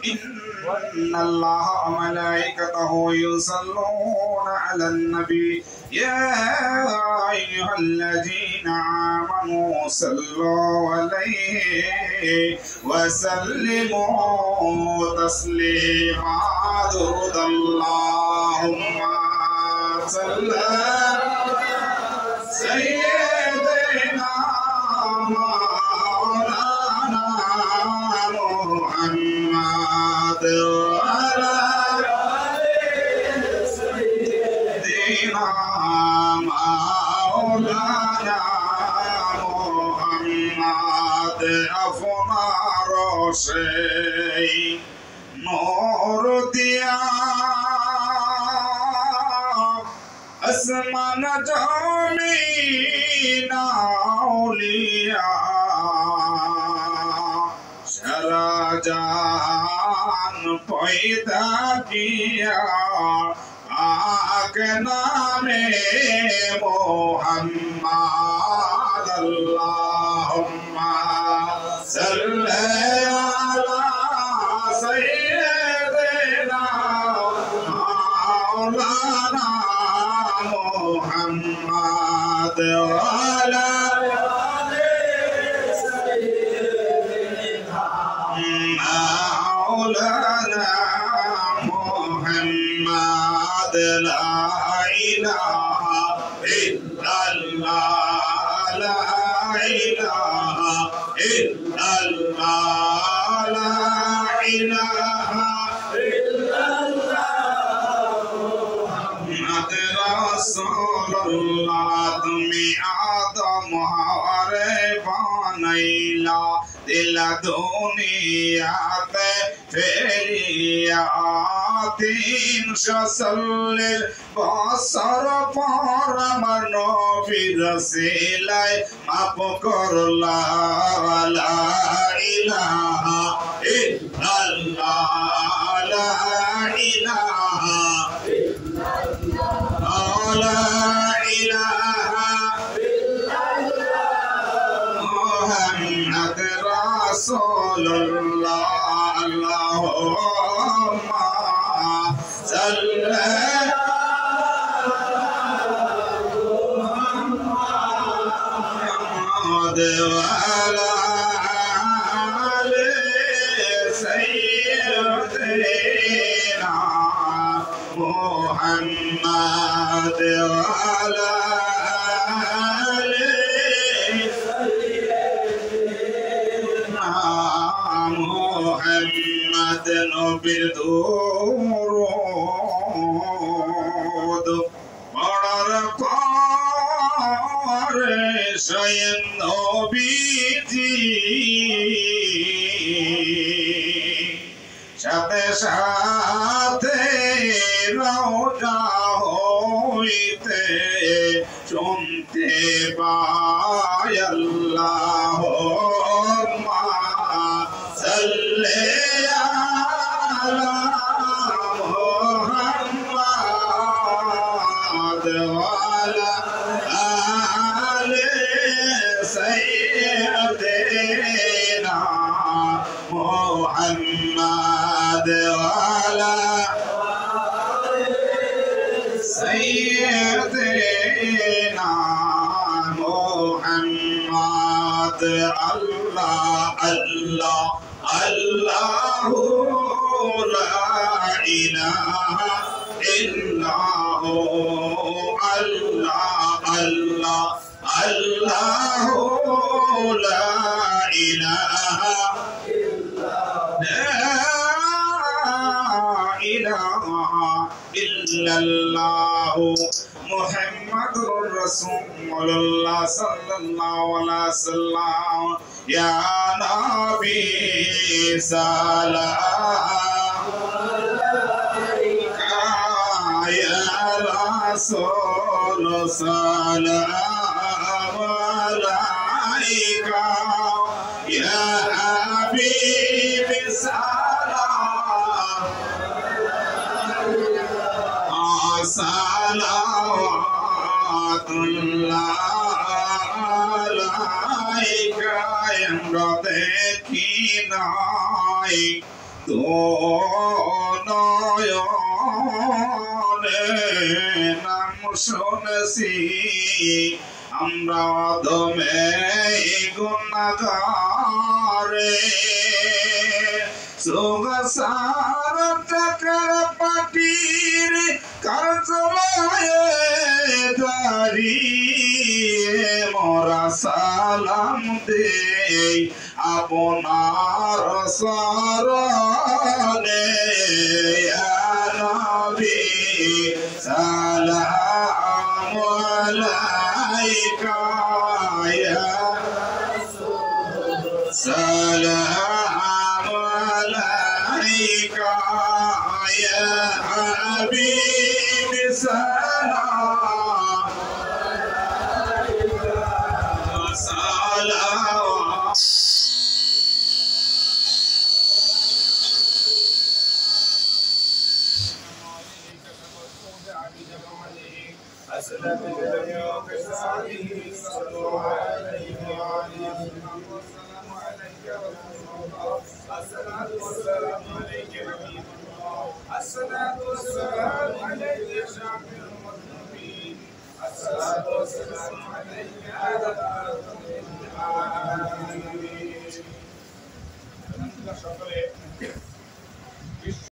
إن الله وملائكته يصلون على النبي يا أيها الذين آمنوا صلوا عليه وسلموا تسليما درود اللهم صل سيدنا مولانا محمد وعلى سيدنا مولانا محمد أفنار شيء نور دیا আসমান জমিন আউলিয়া সারা জাহান পয়দা কিয়া পাক নামে মুহাম্মদ আল্লাহুম্মা সাল্লি আলা সাইয়্যিদিনা মাওলানা محمد وعلى مولانا محمد لا إله إلا الله لا إله إلا الله لا إله إلا রাসূলুল্লাহ তুমি আদম হাওয়ারে বানাইলা দিলা দুনিয়াতে ফেরিয়া 340 বছর পর আমার নবীর সিলাই মাফ করলা লা ইলাহা ইল্লাল্লাহ লা ইলাহা لا إله إلا الله محمد رسول الله اللهم صل محمد وعلى آل سيدنا محمد وعلى آل سيدنا محمد নবীর দুরূদ পড়ার পরে স্বয়ং নবীজি সাথে সাথে রওজা হইতে শুনতে পাই আল্লাহুম্মা সাল্লি আলা মুহাম্মাদ ওয়া আলা আলি সাইয়্যিদিনা মুহাম্মাদ ওয়া আলা سيدنا محمد الله الله الله لا إله إلا هو الله الله الله لا إله إلا الله محمد رسول الله صلى الله عليه وسلم يا نبي سلام عليك يا رسول سلام عليك يا حبيب سلام صلوات الله عليك يمرض كيناي তো নয়নে নাম শুনেছি আমরা দমে গুণাগারে সুগসার টাকার পাটির কার্যালয়ে দাঁড়িয়ে মোরা সালাম দেই আপনার শরণে ইয়া নবী সালাম আলাইকা ইয়া সালাম আলাইকা ইয়া হাবিবি সালাম সালাম أسلم الدنيا كسعده صلوا عليه وعلى والسلام عليك رسول الله الصلاة والسلام عليك حبيب الله الصلاة والسلام عليك شافع المظلومين الصلاة والسلام عليك على العالمين